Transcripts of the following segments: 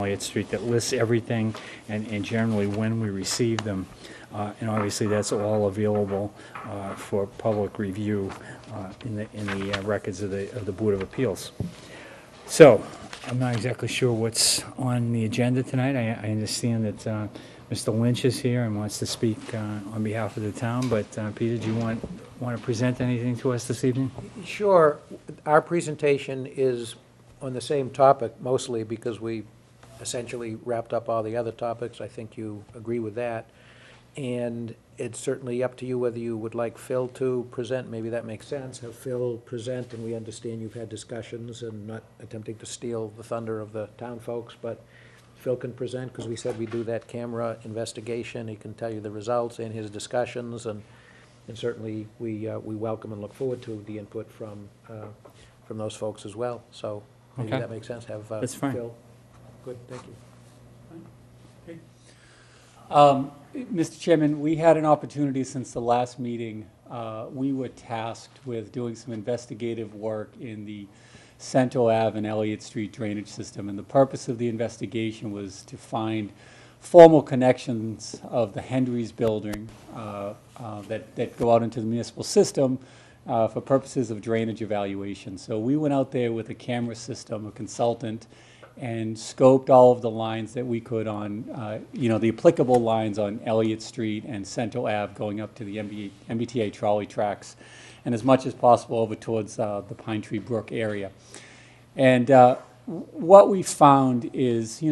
Elliott Street that lists everything and generally when we receive them. And obviously, that's all available for public review in the records of the Board of Appeals. So, I'm not exactly sure what's on the agenda tonight. I understand that Mr. Lynch is here and wants to speak on behalf of the town, but Peter, do you want to present anything to us this evening? Sure. Our presentation is on the same topic mostly because we essentially wrapped up all the other topics. I think you agree with that. And it's certainly up to you whether you would like Phil to present. Maybe that makes sense. Have Phil present, and we understand you've had discussions and not attempting to steal the thunder of the town folks, but Phil can present because we said we do that camera investigation. He can tell you the results and his discussions, and certainly we welcome and look forward to the input from those folks as well. So maybe Okay. that makes sense. Have That's fine. Phil. Good, thank you. Mr. Chairman, we had an opportunity since the last meeting. We were tasked with doing some investigative work in the Central Ave and Elliott Street drainage system, and the purpose of the investigation was to find formal connections of the Hendry's building that go out into the municipal system for purposes of drainage evaluation. So we went out there with a camera system, a consultant, and scoped all of the lines that we could on, the applicable lines on Elliott Street and Central Ave going up to the MBTA trolley tracks, and as much as possible over towards the Pine Tree Brook area. And what we found is,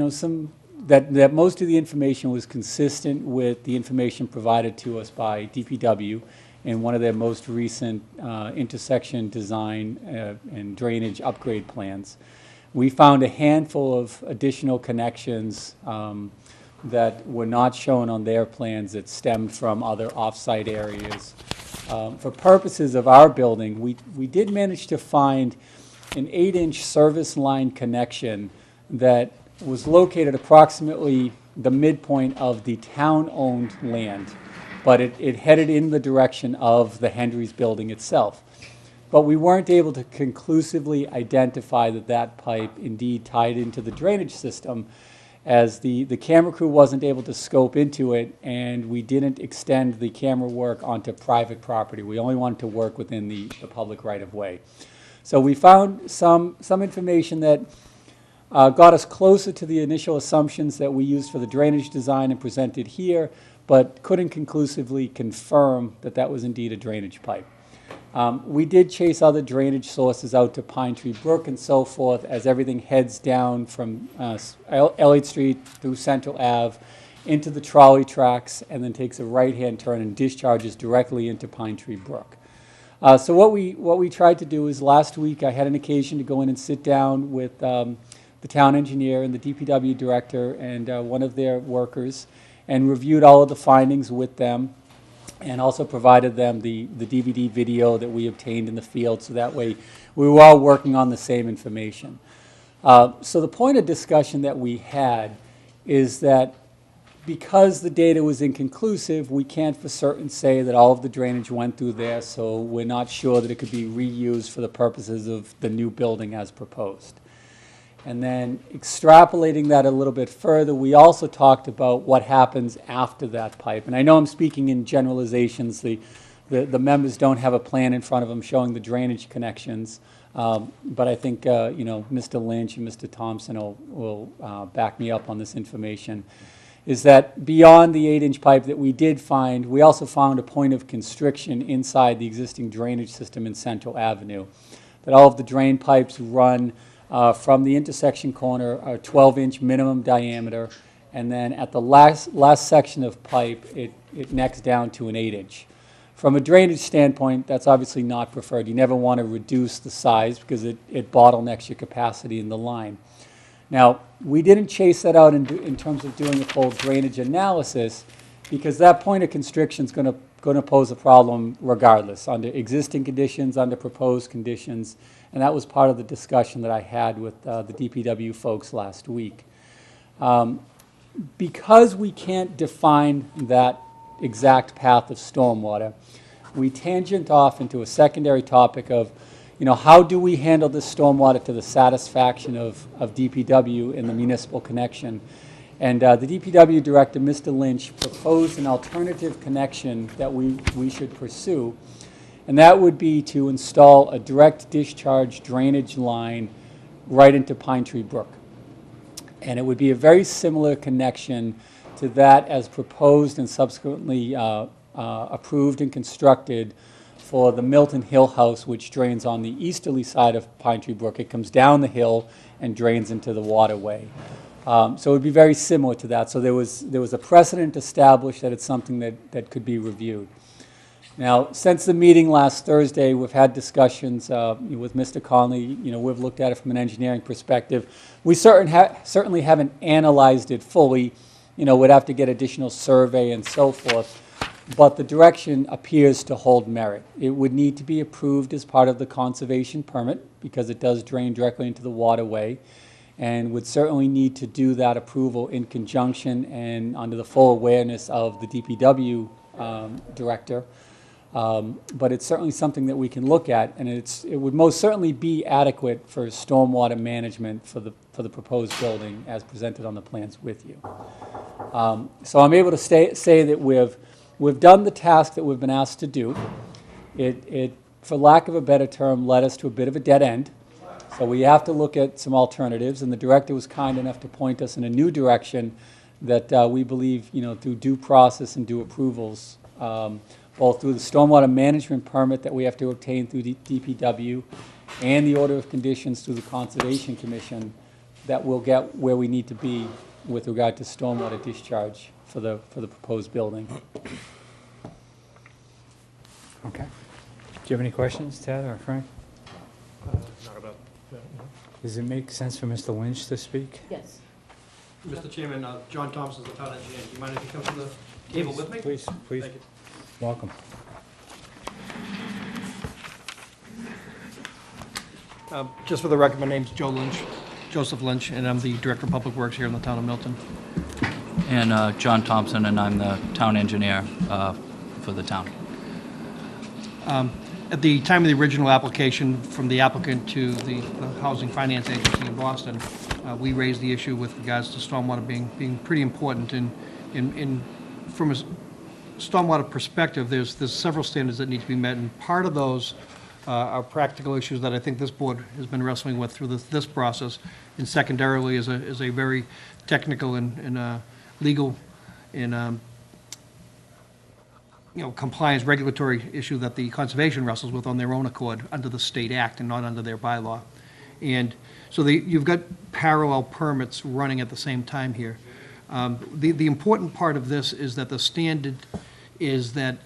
that most of the information was consistent with the information provided to us by DPW in one of their most recent intersection design and drainage upgrade plans. We found a handful of additional connections that were not shown on their plans that stemmed from other off-site areas. For purposes of our building, we did manage to find an 8-inch service line connection that was located approximately the midpoint of the town-owned land, but it headed in the direction of the Hendry's building itself. But we weren't able to conclusively identify that pipe indeed tied into the drainage system, as the camera crew wasn't able to scope into it, and we didn't extend the camera work onto private property. We only wanted to work within the public right-of-way. So we found some information that got us closer to the initial assumptions that we used for the drainage design and presented here, but couldn't conclusively confirm that was indeed a drainage pipe. We did chase other drainage sources out to Pine Tree Brook and so forth as everything heads down from Elliott Street through Central Ave into the trolley tracks and then takes a right-hand turn and discharges directly into Pine Tree Brook. So what we tried to do is last week I had an occasion to go in and sit down with the town engineer and the DPW director and one of their workers and reviewed all of the findings with them, and also provided them the DVD video that we obtained in the field, so that way we were all working on the same information. So the point of discussion that we had is that because the data was inconclusive, we can't for certain say that all of the drainage went through there, so we're not sure that it could be reused for the purposes of the new building as proposed. And then extrapolating that a little bit further, we also talked about what happens after that pipe. And I know I'm speaking in generalizations. The members don't have a plan in front of them showing the drainage connections. But I think Mr. Lynch and Mr. Thompson will back me up on this information. Is that beyond the 8-inch pipe that we did find, we also found a point of constriction inside the existing drainage system in Central Avenue. That all of the drain pipes run from the intersection corner, a 12-inch minimum diameter, and then at the last section of pipe, it necks down to an 8-inch. From a drainage standpoint, that's obviously not preferred. You never want to reduce the size because it bottlenecks your capacity in the line. Now, we didn't chase that out in terms of doing a full drainage analysis because that point of constriction is going to pose a problem regardless, under existing conditions, under proposed conditions. And that was part of the discussion that I had with the DPW folks last week. Because we can't define that exact path of stormwater, we tangent off into a secondary topic of, how do we handle this stormwater to the satisfaction of DPW in the municipal connection? And the DPW director, Mr. Lynch, proposed an alternative connection that we should pursue, and that would be to install a direct discharge drainage line right into Pine Tree Brook. And it would be a very similar connection to that as proposed and subsequently approved and constructed for the Milton Hill House, which drains on the easterly side of Pine Tree Brook. It comes down the hill and drains into the waterway. So it would be very similar to that. So there was a precedent established that it's something that could be reviewed. Now, since the meeting last Thursday, we've had discussions with Mr. Conley. We've looked at it from an engineering perspective. We certainly haven't analyzed it fully. We'd have to get additional survey and so forth. But the direction appears to hold merit. It would need to be approved as part of the conservation permit because it does drain directly into the waterway, and would certainly need to do that approval in conjunction and under the full awareness of the DPW director. But it's certainly something that we can look at, and it would most certainly be adequate for stormwater management for the proposed building as presented on the plans with you. So I'm able to say that we've done the task that we've been asked to do. It, for lack of a better term, led us to a bit of a dead end. So we have to look at some alternatives, and the director was kind enough to point us in a new direction that we believe, through due process and due approvals, both through the stormwater management permit that we have to obtain through the DPW and the order of conditions through the Conservation Commission, that we'll get where we need to be with regard to stormwater discharge for the proposed building. Okay. Do you have any questions, Ted or Frank? Not about that, no. Does it make sense for Mr. Lynch to speak? Yes. Mr. Chairman, John Thompson is the town engineer. Do you mind if you come to the table with me? Please, please. Thank you. Welcome. Just for the record, my name's Joseph Lynch, and I'm the Director of Public Works here in the town of Milton. And John Thompson, and I'm the town engineer for the town. At the time of the original application from the applicant to the Housing Finance Agency in Boston, we raised the issue with regards to stormwater being pretty important. From a stormwater perspective, there's several standards that need to be met, and part of those are practical issues that I think this board has been wrestling with through this process, and secondarily is a very technical and legal and compliance regulatory issue that the conservation wrestles with on their own accord under the state act and not under their bylaw. And so you've got parallel permits running at the same time here. The important part of this is that the standard is that,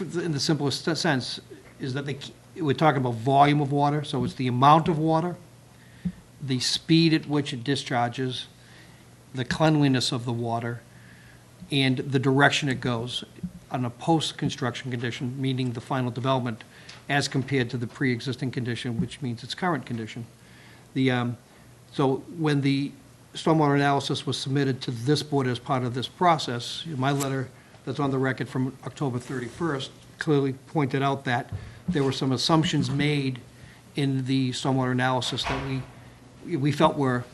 in the simplest sense, is that we're talking about volume of water, so it's the amount of water, the speed at which it discharges, the cleanliness of the water, and the direction it goes on a post-construction condition, meaning the final development, as compared to the pre-existing condition, which means its current condition. So when the stormwater analysis was submitted to this board as part of this process, my letter that's on the record from October 31st clearly pointed out that there were some assumptions made in the stormwater analysis that we felt were,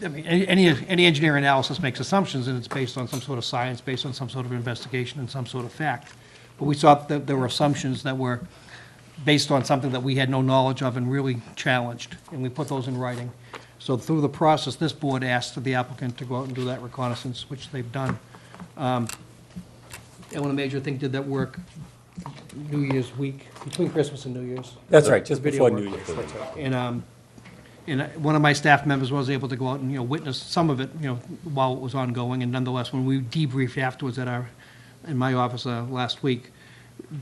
I mean, any engineering analysis makes assumptions, and it's based on some sort of science, based on some sort of investigation and some sort of fact. But we thought that there were assumptions that were based on something that we had no knowledge of and really challenged, and we put those in writing. So through the process, this board asked the applicant to go out and do that reconnaissance, which they've done. Ellen Major, I think, did that work New Year's week, between Christmas and New Year's. That's right, just Video before New work. Year's. And one of my staff members was able to go out and, witness some of it, while it was ongoing. And nonetheless, when we debriefed afterwards in my office last week,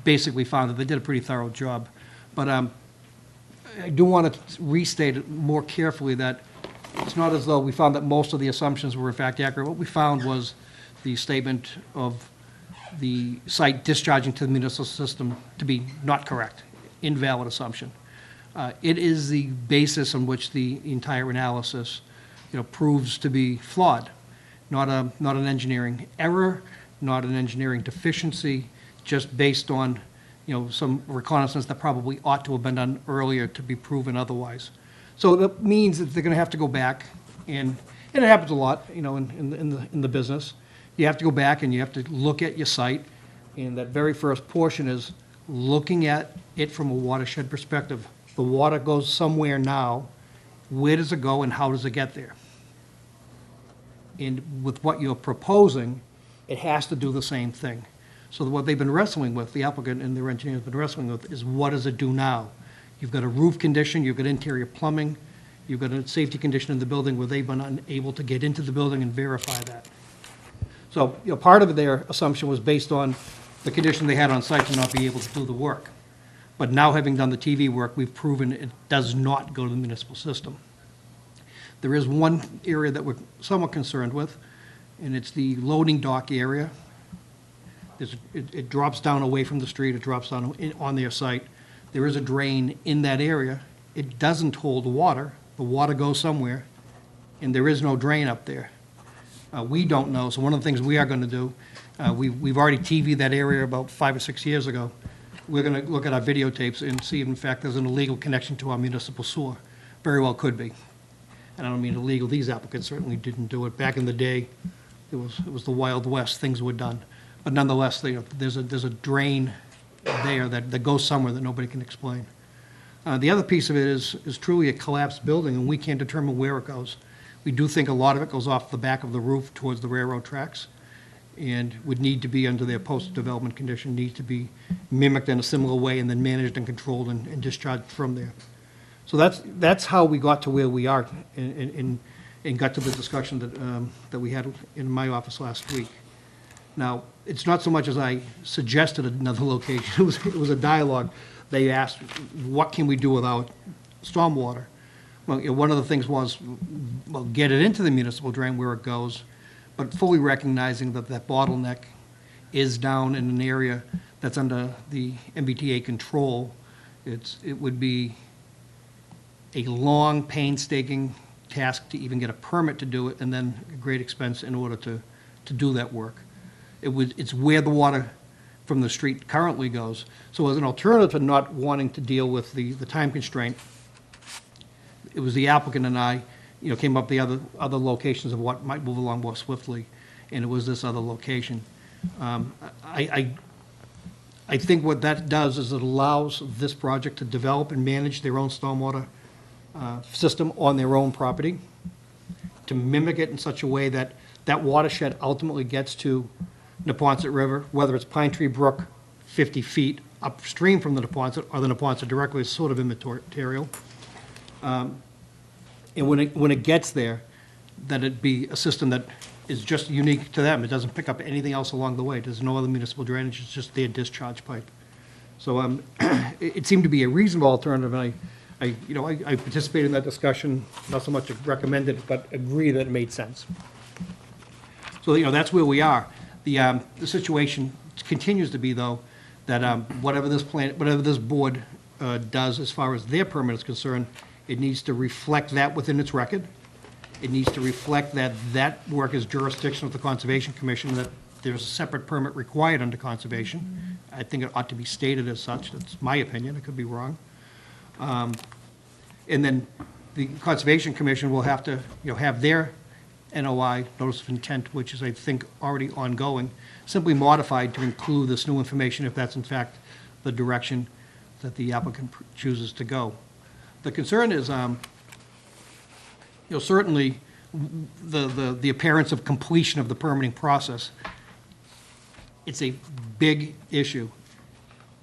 basically found that they did a pretty thorough job. But I do want to restate it more carefully that it's not as though we found that most of the assumptions were in fact accurate. What we found was the statement of the site discharging to the municipal system to be not correct, invalid assumption. It is the basis on which the entire analysis, proves to be flawed, not an engineering error, not an engineering deficiency, just based on some reconnaissance that probably ought to have been done earlier to be proven otherwise. So that means that they're gonna have to go back, and it happens a lot, in the business. You have to go back and you have to look at your site, and that very first portion is looking at it from a watershed perspective. The water goes somewhere now, where does it go and how does it get there? And with what you're proposing, it has to do the same thing. So what they've been wrestling with, the applicant and their engineer have been wrestling with, is what does it do now? You've got a roof condition, you've got interior plumbing, you've got a safety condition in the building where they've been unable to get into the building and verify that. So, part of their assumption was based on the condition they had on site to not be able to do the work. But now, having done the TV work, we've proven it does not go to the municipal system. There is one area that we're somewhat concerned with, and it's the loading dock area. It drops down away from the street, it drops down on their site. There is a drain in that area. It doesn't hold water. The water goes somewhere, and there is no drain up there. We don't know, so one of the things we are going to do, we've already TV'd that area about 5 or 6 years ago. We're going to look at our videotapes and see if, in fact, there's an illegal connection to our municipal sewer. Very well could be. And I don't mean illegal, these applicants certainly didn't do it. Back in the day, it was the Wild West, things were done. But nonetheless, there's a drain there that goes somewhere that nobody can explain. The other piece of it is truly a collapsed building, and we can't determine where it goes. We do think a lot of it goes off the back of the roof towards the railroad tracks, and would need to be under their post-development condition, need to be mimicked in a similar way and then managed and controlled and discharged from there. So that's how we got to where we are and got to the discussion that we had in my office last week. Now, it's not so much as I suggested another location, it was a dialogue. They asked, what can we do without stormwater? Well, one of the things was, well, get it into the municipal drain where it goes, but fully recognizing that that bottleneck is down in an area that's under the MBTA control. It would be a long, painstaking task to even get a permit to do it, and then a great expense in order to do that work. It's where the water from the street currently goes. So as an alternative to not wanting to deal with the time constraint, it was the applicant and I, came up with the other locations of what might move along more swiftly, and it was this other location. I think what that does is it allows this project to develop and manage their own stormwater system on their own property, to mimic it in such a way that that watershed ultimately gets to Neponset River, whether it's Pine Tree Brook 50 feet upstream from the Neponset or the Neponset directly, is sort of immaterial. And when it gets there, that it be a system that is just unique to them. It doesn't pick up anything else along the way. There's no other municipal drainage, it's just their discharge pipe. So it seemed to be a reasonable alternative, and I participated in that discussion, not so much recommended it, but agree that it made sense. So, that's where we are. The situation continues to be, though, that whatever this board does as far as their permit is concerned, it needs to reflect that within its record. It needs to reflect that that work is jurisdiction of the Conservation Commission, that there's a separate permit required under conservation. I think it ought to be stated as such. That's my opinion. I could be wrong. And then the Conservation Commission will have to, have their NOI, notice of intent, which is, I think, already ongoing, simply modified to include this new information if that's in fact the direction that the applicant chooses to go. The concern is, certainly the appearance of completion of the permitting process. It's a big issue.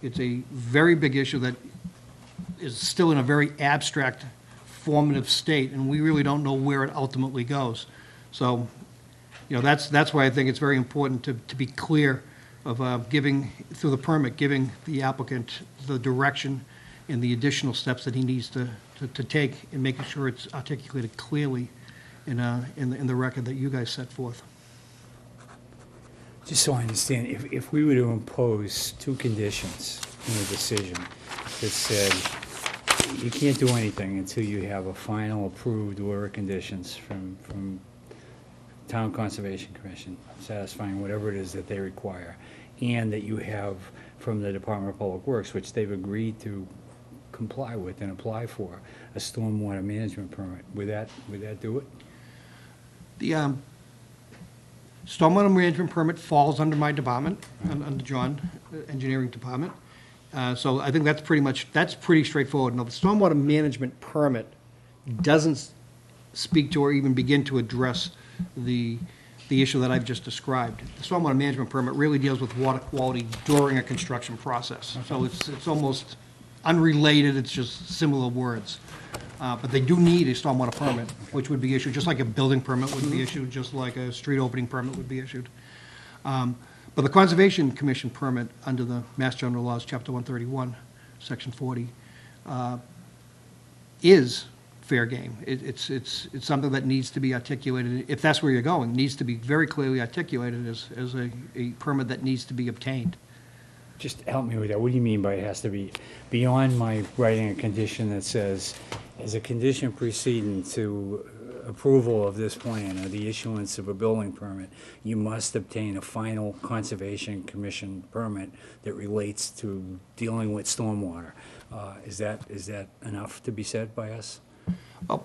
It's a very big issue that is still in a very abstract, formative state, and we really don't know where it ultimately goes. So, that's why I think it's very important to be clear of giving, through the permit, giving the applicant the direction and the additional steps that he needs to take, and making sure it's articulated clearly in the record that you guys set forth. Just so I understand, if we were to impose two conditions in the decision that said you can't do anything until you have a final approved order of conditions from Town Conservation Commission satisfying whatever it is that they require, and that you have from the Department of Public Works, which they've agreed to comply with and apply for, a stormwater management permit. Would that do it? The stormwater management permit falls under my department, under John, engineering department. So I think that's pretty straightforward. Now, the stormwater management permit doesn't speak to or even begin to address the issue that I've just described. The stormwater management permit really deals with water quality during a construction process. So it's almost unrelated, it's just similar words. But they do need a stormwater permit, which would be issued, just like a building permit would be issued, just like a street opening permit would be issued. But the Conservation Commission permit under the Mass General Laws, Chapter 131, Section 40, is fair game. It's something that needs to be articulated, if that's where you're going, needs to be very clearly articulated as a permit that needs to be obtained. Just help me with that. What do you mean by it has to be beyond my writing a condition that says, as a condition preceding to approval of this plan or the issuance of a building permit, you must obtain a final Conservation Commission permit that relates to dealing with stormwater. Is that enough to be said by us? Oh,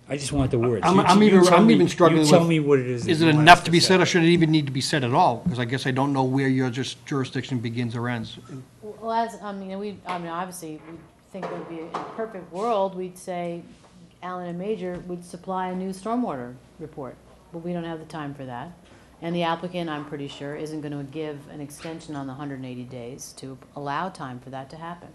I just want the words. I'm You tell me- even struggling with. You tell me what it is. that Is you it want enough us to be say. said, or should it even need to be said at all? Because I guess I don't know where your jurisdiction begins or ends. Well, obviously, we think it would be, in a perfect world, we'd say Allen and Major would supply a new stormwater report, but we don't have the time for that. And the applicant, I'm pretty sure, isn't gonna give an extension on the 180 days to allow time for that to happen.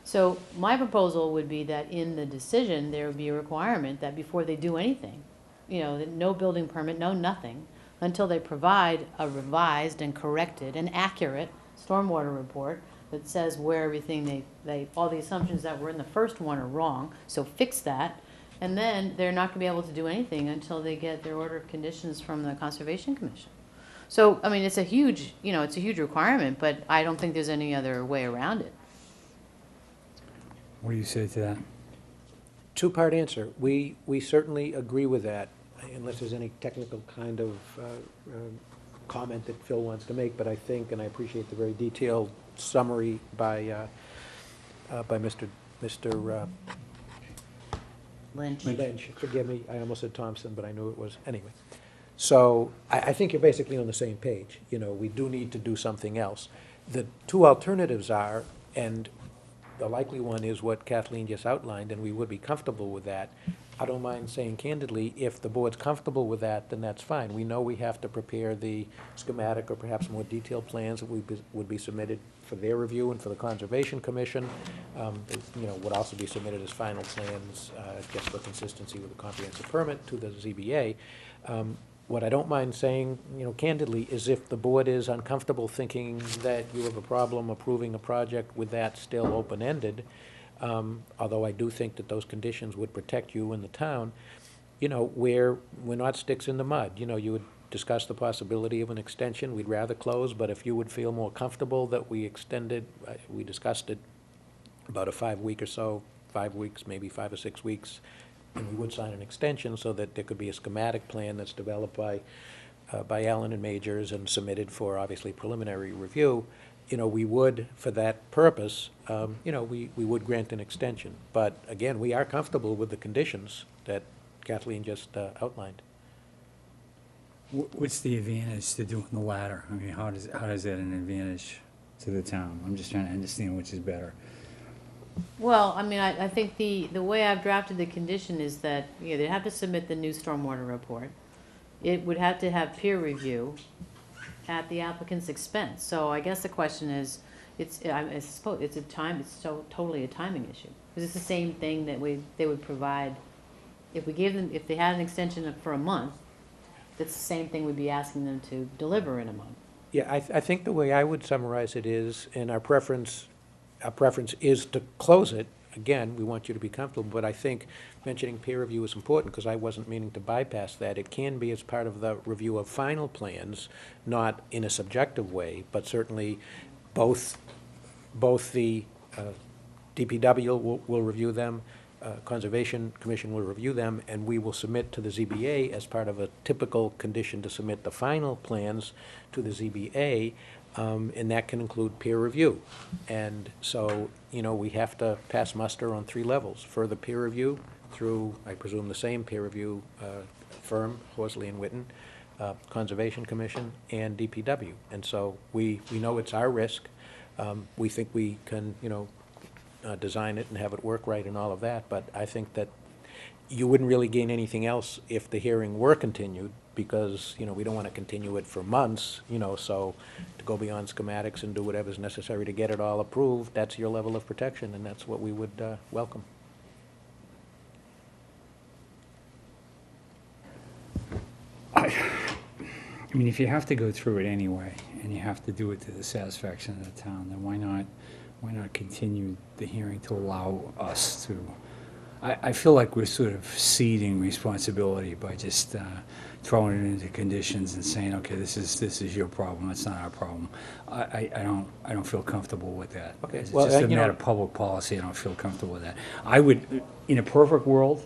So my proposal would be that in the decision, there would be a requirement that before they do anything, that no building permit, no nothing, until they provide a revised and corrected and accurate stormwater report that says where everything all the assumptions that were in the first one are wrong, so fix that. And then they're not gonna be able to do anything until they get their order of conditions from the Conservation Commission. So, it's a huge, it's a huge requirement, but I don't think there's any other way around it. What do you say to that? Two-part answer. We certainly agree with that, unless there's any technical kind of comment that Phil wants to make, but I think, and I appreciate the very detailed summary by Mr. Lynch, forgive me, I almost said Thompson, but I knew it was, anyway. So I think you're basically on the same page. We do need to do something else. The two alternatives are, and the likely one is what Kathleen just outlined, and we would be comfortable with that. I don't mind saying candidly, if the board's comfortable with that, then that's fine. We know we have to prepare the schematic or perhaps more detailed plans that would be submitted for their review and for the Conservation Commission. Would also be submitted as final plans, just for consistency with the comprehensive permit to the ZBA. What I don't mind saying, candidly, is if the board is uncomfortable thinking that you have a problem approving a project with that still open-ended, although I do think that those conditions would protect you and the town, we're not sticks in the mud. You would discuss the possibility of an extension. We'd rather close, but if you would feel more comfortable that we extended, we discussed it about a 5 week or so, 5 weeks, maybe 5 or 6 weeks, and we would sign an extension so that there could be a schematic plan that's developed by Allen and Majors and submitted for, obviously, preliminary review. We would, for that purpose, we would grant an extension. But again, we are comfortable with the conditions that Kathleen just outlined. What's the advantage to doing the latter? How does that an advantage to the town? I'm just trying to understand which is better. Well, I think the way I've drafted the condition is that, they'd have to submit the new stormwater report. It would have to have peer review at the applicant's expense. So I guess the question is, I suppose it's totally a timing issue. Because it's the same thing that they would provide, if they had an extension for a month, that's the same thing we'd be asking them to deliver in a month. Yeah, I think the way I would summarize it is, and our preference is to close it. Again, we want you to be comfortable, but I think mentioning peer review is important because I wasn't meaning to bypass that. It can be as part of the review of final plans, not in a subjective way, but certainly both the DPW will review them, Conservation Commission will review them, and we will submit to the ZBA as part of a typical condition to submit the final plans to the ZBA, and that can include peer review. And so, you know, we have to pass muster on 3 levels: further peer review through, I presume, the same peer review firm, Horsley and Witten, Conservation Commission, and DPW. And so we know it's our risk. We think we can, you know, design it and have it work right and all of that, but I think that you wouldn't really gain anything else if the hearing were continued, because, you know, we don't want to continue it for months, you know, so to go beyond schematics and do whatever's necessary to get it all approved, that's your level of protection, and that's what we would welcome. I mean, if you have to go through it anyway, and you have to do it to the satisfaction of the town, then why not continue the hearing to allow us to, I feel like we're sort of ceding responsibility by just throwing it into conditions and saying, okay, this is your problem, it's not our problem. I don't feel comfortable with that. Okay, It's well, just a you know- matter of public policy, I don't feel comfortable with that. I would, in a perfect world,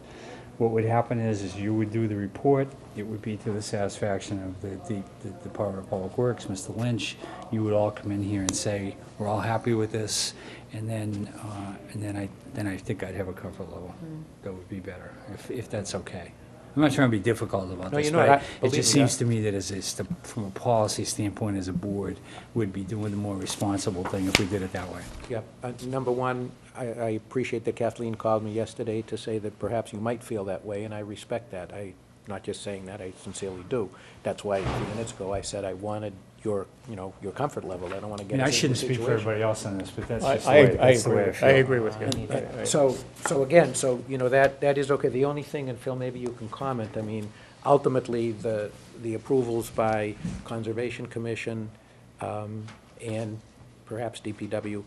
what would happen is you would do the report, it would be to the satisfaction of the Department of Public Works, Mr. Lynch. You would all come in here and say, we're all happy with this, and then I think I'd have a comfort level. That would be better, if that's okay. I'm not trying to be difficult about No, this, you're not. but it Believe just me, seems to me that from a policy standpoint, as a board, we'd be doing the more responsible thing if we did it that way. Yeah, number one, I appreciate that Kathleen called me yesterday to say that perhaps you might feel that way, and I respect that. I'm not just saying that, I sincerely do. That's why a few minutes ago I said I wanted your, you know, your comfort level. I don't want to I get mean, I us into a shouldn't speak for situation. everybody else on this, but that's I just the way I agree. feel. I agree with you. So again, you know, that is okay. The only thing, and Phil, maybe you can comment, I mean, ultimately, the approvals by Conservation Commission and perhaps DPW,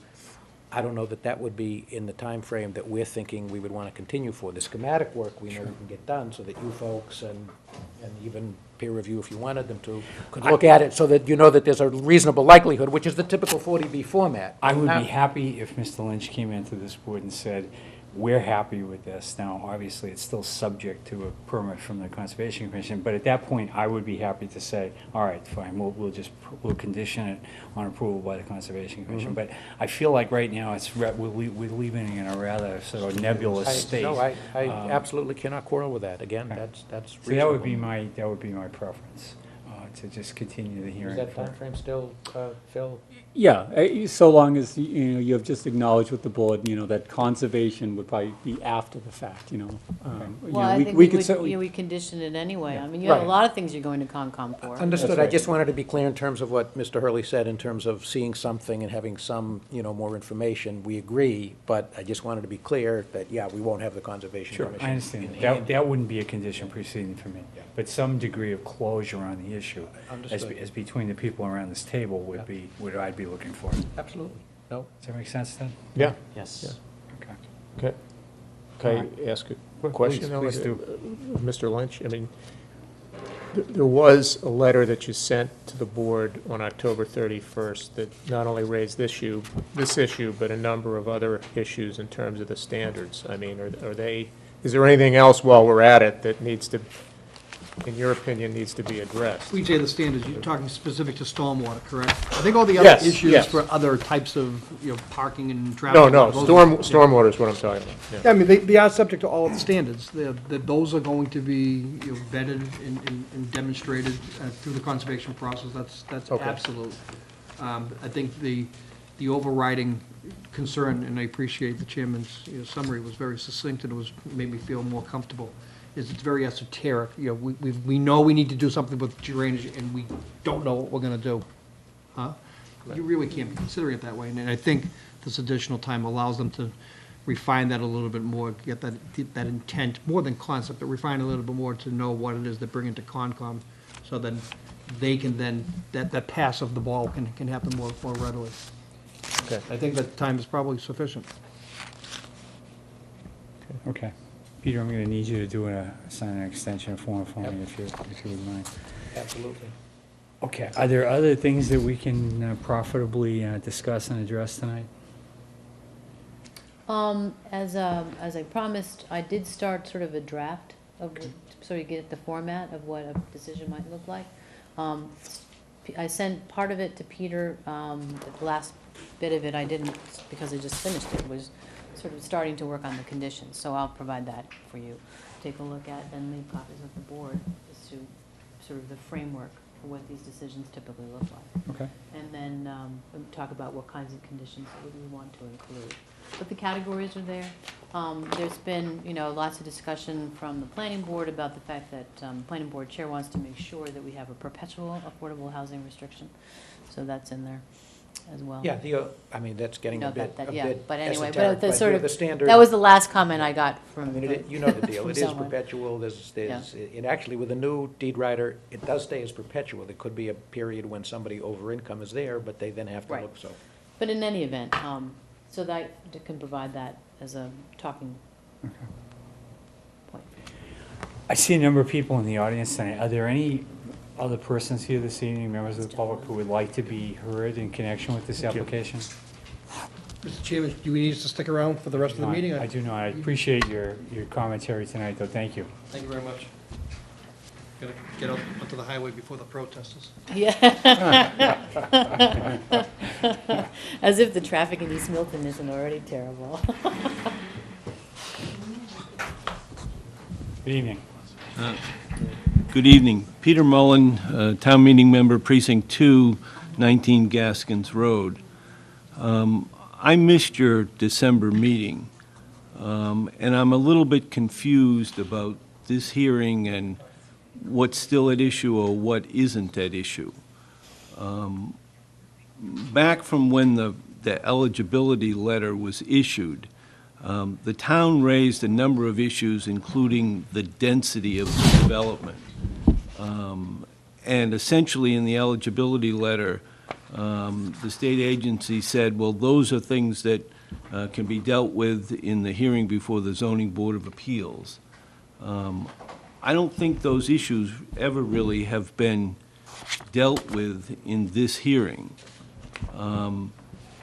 I don't know that would be in the time frame that we're thinking we would want to continue for. The schematic work, we know we can get done, so that you folks and even peer review, if you wanted them to, could look at it so that you know that there's a reasonable likelihood, which is the typical 40B format. I would Now- be happy if Mr. Lynch came into this board and said, we're happy with this. Now, obviously, it's still subject to a permit from the Conservation Commission, but at that point, I would be happy to say, all right, fine, we'll condition it on approval by the Conservation Commission. But I feel like right now, we're leaving it in a rather sort of nebulous state. No, I absolutely cannot quarrel with that. Again, that's So that would reasonable. be my preference, to just continue the Is hearing. that timeframe still, Phil? Yeah, so long as, you know, you have just acknowledged with the board, you know, that conservation would probably be after the fact, you know. You Well, know, I think we we could would, certainly. we condition it anyway. I mean, you have a Right. lot of things you're going to Concom for. Understood. That's I right. just wanted to be clear in terms of what Mr. Hurley said, in terms of seeing something and having some, you know, more information. We agree, but I just wanted to be clear that, yeah, we won't have the Conservation Sure, Commission. I understand. in That, hand. that wouldn't be a condition preceding for me, Yeah. but some degree of closure on the issue, Understood. as between the people around this table would be, what I'd be looking for. Does Absolutely. No? that make sense then? Yeah. Yes. Okay. Okay. Can I ask a question? though, Please do. Mr. Lynch, I mean, there was a letter that you sent to the board on October 31st that not only raised this issue, but a number of other issues in terms of the standards. I mean, is there anything else while we're at it that needs to, in your opinion, needs to be addressed? We say the standards, you're talking specific to stormwater, correct? I think all the Yes, other issues yes. for other types of, you know, parking and traffic. No, those- stormwater is what I'm talking about. yeah. Yeah, I mean, they are subject to all of the standards. Those are going to be, you know, vetted and demonstrated through the conservation process. That's Okay. absolute. I think the overriding concern, and I appreciate the chairman's, you know, summary was very succinct and it made me feel more comfortable, is it's very esoteric. You know, we know we need to do something with drainage and we don't know what we're gonna do. Huh? You really can't be considering it that way, and I think this additional time allows them to refine that a little bit more, get that intent, more than concept, but refine a little bit more to know what it is they bring into Concom, so then they can then, that pass of the ball can happen more readily. Okay. I think that time is probably sufficient. Okay. Peter, I'm gonna need you to sign an extension form for me, if you would mind. Absolutely. Okay, are there other things that we can profitably discuss and address tonight? As I promised, I did start sort of a draft of, sort of get the format of what a decision might look like. I sent part of it to Peter, the last bit of it I didn't, because I just finished it, was sort of starting to work on the conditions, so I'll provide that for you, to take a look at, and leave copies with the board, as to sort of the framework for what these decisions typically look like. Okay. And then we'll talk about what kinds of conditions that we want to include. But the categories are there. There's been, lots of discussion from the planning board about the fact that planning board chair wants to make sure that we have a perpetual affordable housing restriction. So that's in there as well. Yeah, I mean, that's getting a bit Yeah, but anyway, esoteric, but the sort yeah, of, the standard. that was the last comment I got I from. mean, you know the deal, from it is someone. perpetual, and actually with the new deed rider, it does stay as perpetual. There could be a period when somebody over income is there, but they then have to Right. look, so. But in any event, so that can provide that as a talking point. I see a number of people in the audience tonight. Are there any other persons here this evening, members of the public, who would like to be heard in connection with this application? Mr. Chairman, do we need to stick around for the rest of the No, meeting? I do not. I appreciate your commentary tonight, though. Thank you. Thank you very much. Gotta get out onto the highway before the protesters. Yeah. As if the traffic in East Milton isn't already terrible. Good evening. Good evening. Peter Mullen, Town Meeting Member, Precinct 2, 19 Gaskins Road. I missed your December meeting, and I'm a little bit confused about this hearing and what's still at issue or what isn't at issue. Back from when the eligibility letter was issued, the town raised a number of issues, including the density of the development. And essentially, in the eligibility letter, the state agency said, well, those are things that can be dealt with in the hearing before the Zoning Board of Appeals. I don't think those issues ever really have been dealt with in this hearing.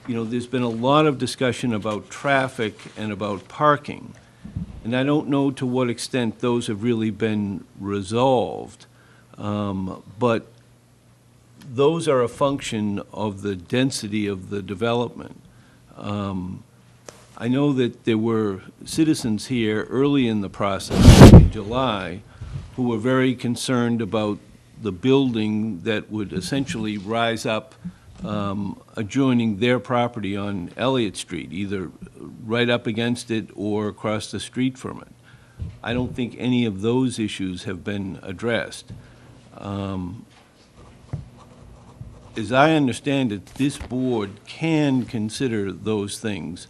There's been a lot of discussion about traffic and about parking, and I don't know to what extent those have really been resolved, but those are a function of the density of the development. I know that there were citizens here early in the process, in July, who were very concerned about the building that would essentially rise up adjoining their property on Elliott Street, either right up against it or across the street from it. I don't think any of those issues have been addressed. As I understand it, this board can consider those things.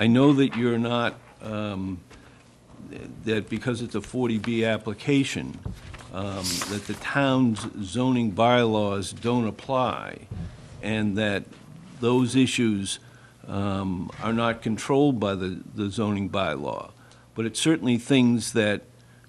I know that you're not, that because it's a 40B application, that the town's zoning bylaws don't apply, and that those issues are not controlled by the zoning bylaw. But it's certainly things that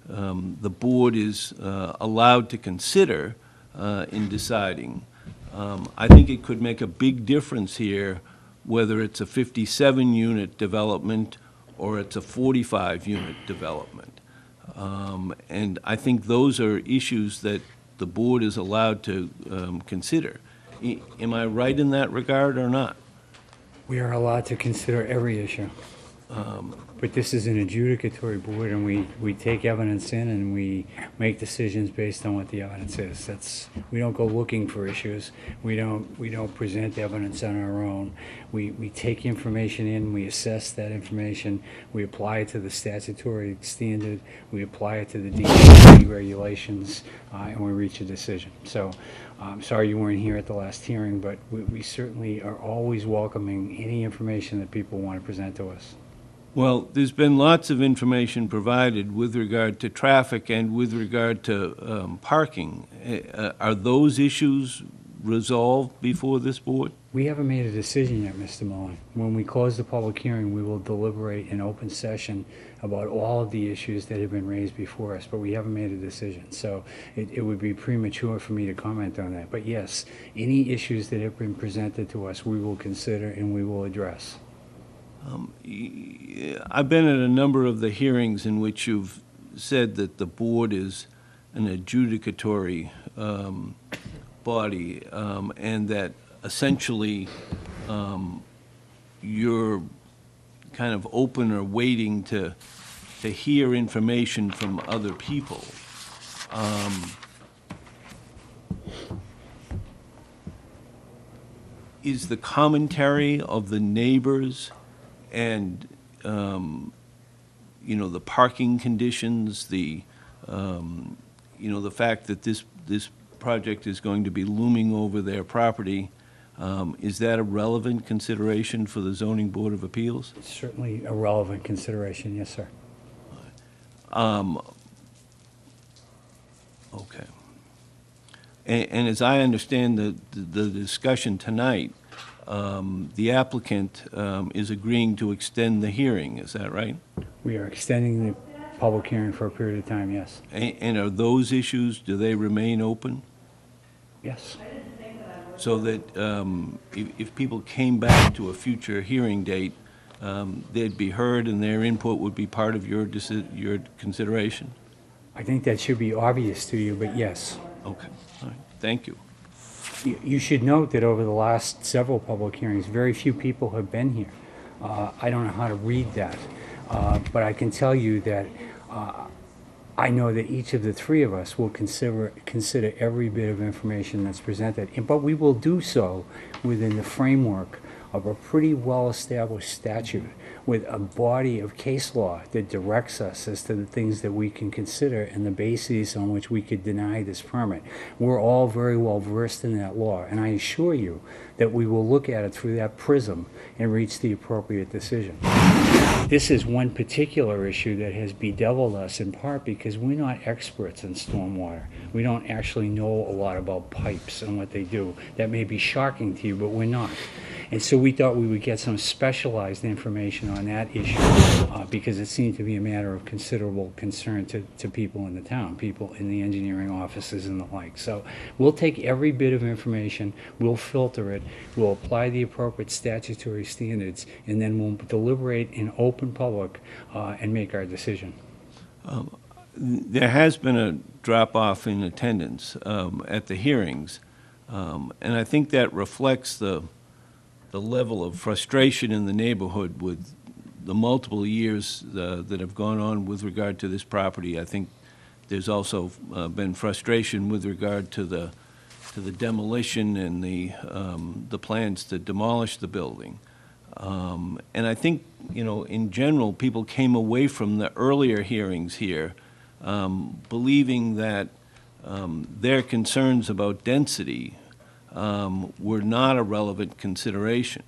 the board is allowed to consider in deciding. I think it could make a big difference here whether it's a 57-unit development or it's a 45-unit development. And I think those are issues that the board is allowed to consider. Am I right in that regard or not? We are allowed to consider every issue. But this is an adjudicatory board, and we take evidence in and we make decisions based on what the evidence is. We don't go looking for issues. We don't present evidence on our own. We take information in, we assess that information, we apply it to the statutory standard, we apply it to the DEP regulations, and we reach a decision. So I'm sorry you weren't here at the last hearing, but we certainly are always welcoming any information that people want to present to us. Well, there's been lots of information provided with regard to traffic and with regard to parking. Are those issues resolved before this board? We haven't made a decision yet, Mr. Mullen. When we close the public hearing, we will deliberate in open session about all of the issues that have been raised before us, but we haven't made a decision. So it would be premature for me to comment on that. But yes, any issues that have been presented to us, we will consider and we will address. I've been at a number of the hearings in which you've said that the board is an adjudicatory body, and that essentially you're kind of open or waiting to hear information from other people. Is the commentary of the neighbors and, the parking conditions, the fact that this project is going to be looming over their property, is that a relevant consideration for the Zoning Board of Appeals? Certainly a relevant consideration, yes, sir. Okay. And as I understand the discussion tonight, the applicant is agreeing to extend the hearing, is that right? We are extending the public hearing for a period of time, yes. And are those issues, do they remain open? Yes. So that if people came back to a future hearing date, they'd be heard and their input would be part of your consideration? I think that should be obvious to you, but yes. Okay, all right, thank you. You should note that over the last several public hearings, very few people have been here. I don't know how to read that, but I can tell you that I know that each of the three of us will consider every bit of information that's presented, but we will do so within the framework of a pretty well-established statute with a body of case law that directs us as to the things that we can consider and the bases on which we could deny this permit. We're all very well versed in that law, and I assure you that we will look at it through that prism and reach the appropriate decision. This is one particular issue that has bedeviled us in part because we're not experts in stormwater. We don't actually know a lot about pipes and what they do. That may be shocking to you, but we're not. And so we thought we would get some specialized information on that issue because it seemed to be a matter of considerable concern to people in the town, people in the engineering offices and the like. So we'll take every bit of information, we'll filter it, we'll apply the appropriate statutory standards, and then we'll deliberate in open public and make our decision. There has been a drop-off in attendance at the hearings, and I think that reflects the level of frustration in the neighborhood with the multiple years that have gone on with regard to this property. I think there's also been frustration with regard to the demolition and the plans to demolish the building. And I think, in general, people came away from the earlier hearings here believing that their concerns about density were not a relevant consideration.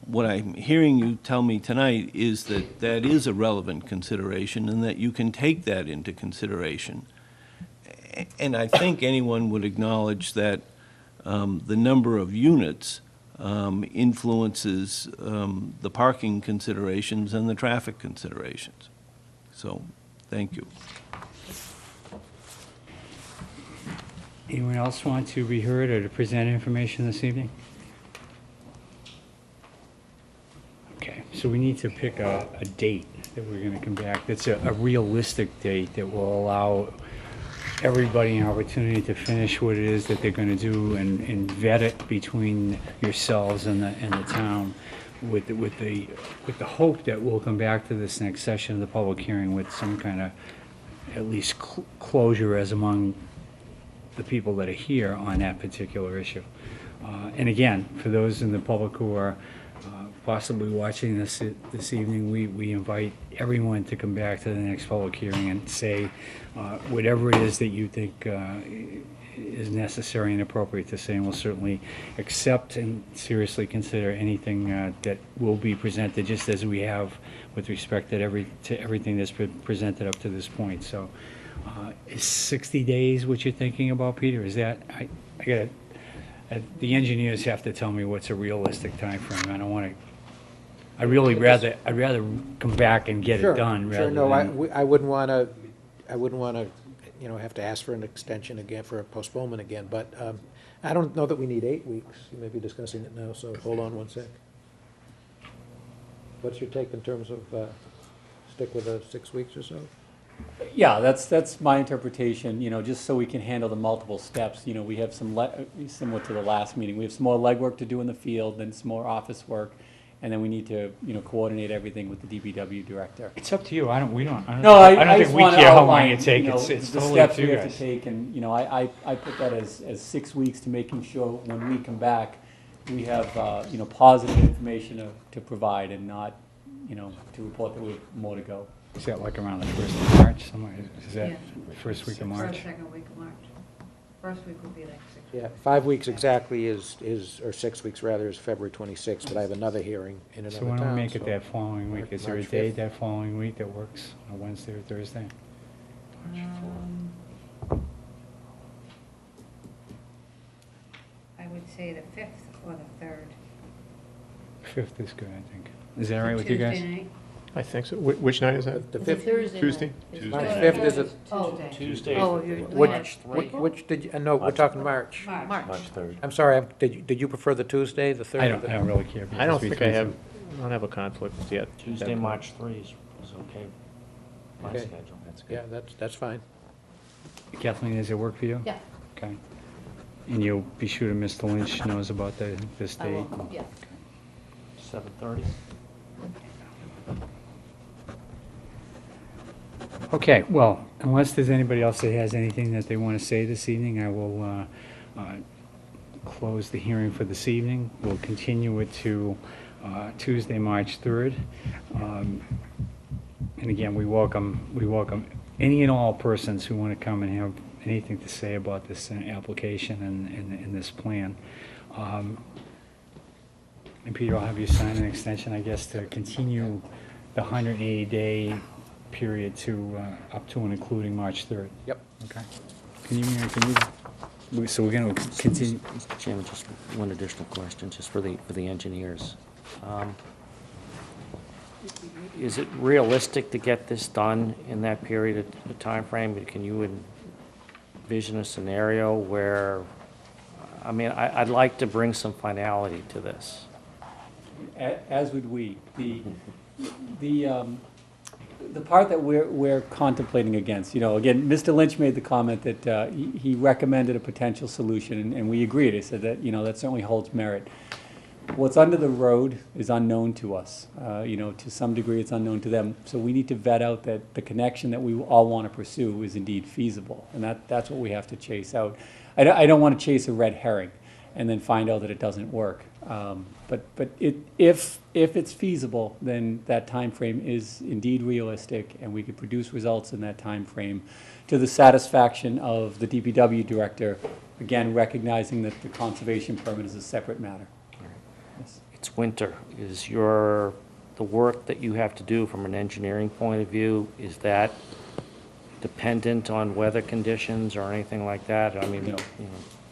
What I'm hearing you tell me tonight is that that is a relevant consideration and that you can take that into consideration. And I think anyone would acknowledge that the number of units influences the parking considerations and the traffic considerations. So, thank you. Anyone else want to be heard or to present information this evening? Okay, so we need to pick a date that we're going to come back. That's a realistic date that will allow everybody an opportunity to finish what it is that they're going to do and vet it between yourselves and the town with the hope that we'll come back to this next session of the public hearing with some kind of at least closure as among the people that are here on that particular issue. And again, for those in the public who are possibly watching this evening, we invite everyone to come back to the next public hearing and say whatever it is that you think is necessary and appropriate to say, and we'll certainly accept and seriously consider anything that will be presented, just as we have with respect to everything that's been presented up to this point. So is 60 days what you're thinking about, Peter? Is that, I gotta, the engineers have to tell me what's a realistic time frame. I don't want to, I'd rather come back and get it done rather Sure, no, than. I wouldn't want to, have to ask for an extension again, for a postponement again, but I don't know that we need 8 weeks. You may be discussing it now, so hold on one sec. What's your take in terms of, stick with the 6 weeks or so? Yeah, that's my interpretation, just so we can handle the multiple steps. We have similar to the last meeting, we have some more legwork to do in the field, then some more office work, and then we need to, coordinate everything with the DPW director. It's up to you. I don't No, I don't just think we want to care how long outline, you take. It's the totally up steps to we you have to guys. take, and, I put that as 6 weeks to making sure when we come back, we have, positive information to provide and not, to report that we have more to go. Is that like around the 1st of March? Is that Yeah. first week of First, March? second week of March. First week would be like 6. Yeah, 5 weeks exactly or 6 weeks rather, is February 26th, but I have another hearing in another So town. why don't we make so- it that following week? Is there a March day 5th? that following week that works, a Wednesday or Thursday? I would say the 5th or the 3rd. 5th is good, I think. Is that all right with you guys? Tuesday night? I think so. Which night is that? The It's a 5th, Thursday Tuesday? night. It's March Tuesday. 5th is a, Oh, Tuesday, oh, you're, which, yeah. which did you, no, we're talking March. March. March. 3rd. I'm sorry, did you prefer the Tuesday, the 3rd? I don't really care. I don't because think I between- don't have a conflict yet. Tuesday, March 3 is okay. My Okay. schedule, that's good. Yeah, that's fine. Kathleen, does it work for you? Yeah, Okay. And you'll be sure to Mr. Lynch knows about this I date? will, yeah. 7:30? Okay, well, unless there's anybody else that has anything that they want to say this evening, I will close the hearing for this evening. We'll continue it to Tuesday, March 3rd. And again, we welcome any and all persons who want to come and have anything to say about this application and this plan. And Peter, I'll have you sign an extension, I guess, to continue the 180-day period to, up to and including March 3rd. Yep. Okay. So we're going to continue. Mr. Chairman, just one additional question, just for the engineers. Is it realistic to get this done in that period of timeframe? Can you envision a scenario where, I'd like to bring some finality to this. As would we. The part that we're contemplating against, again, Mr. Lynch made the comment that he recommended a potential solution, and we agreed. He said that, that certainly holds merit. What's under the road is unknown to us. To some degree, it's unknown to them. So we need to vet out that the connection that we all want to pursue is indeed feasible, and that's what we have to chase out. I don't want to chase a red herring and then find out that it doesn't work. But if it's feasible, then that time frame is indeed realistic, and we could produce results in that time frame to the satisfaction of the DPW director, again, recognizing that the conservation permit is a separate matter. Yes. It's winter. Is the work that you have to do from an engineering point of view, is that dependent on weather conditions or anything like that? No.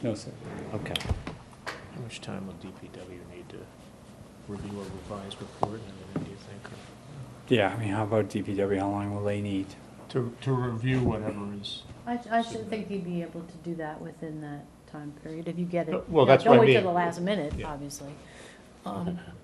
No, sir. Okay. How much time will DPW need to review a revised report, and then do you think? Yeah, how about DPW, how long will they need? To review whatever is. I should think you'd be able to do that within that time period, if you get it. Well, that's what I Don't wait mean. till the last minute, Yeah. obviously.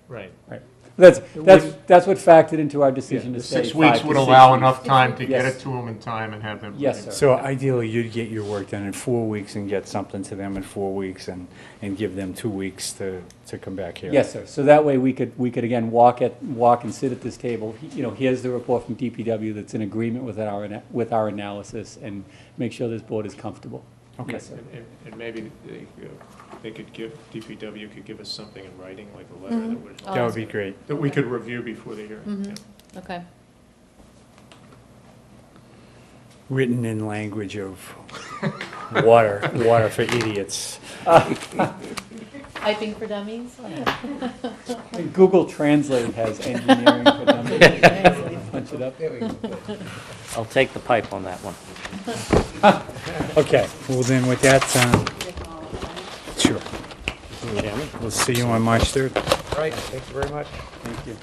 Right. Right. That's what factored into our decision to say 6 weeks 5 to would 6 allow weeks. enough time to get Yes. it to them in time and have them. Yes, sir. So ideally, you'd get your work done in 4 weeks and get something to them in 4 weeks and give them 2 weeks to come back here. Yes, sir. So that way we could again walk and sit at this table. Here's the report from DPW that's in agreement with our analysis, and make sure this board is comfortable. Okay. Yes, sir. And maybe DPW could give us something in writing, like a letter that would, Oh, That would be great. that we could review before the hearing. Mhm. Yeah. Okay. Written in language of water for idiots. Typing for dummies? And Google Translate has engineering for them. Punch it up. I'll take the pipe on that one. Okay, well then with that, sure. Can you hear me? We'll see you on March 3rd. All right, thank you very much. Thank you.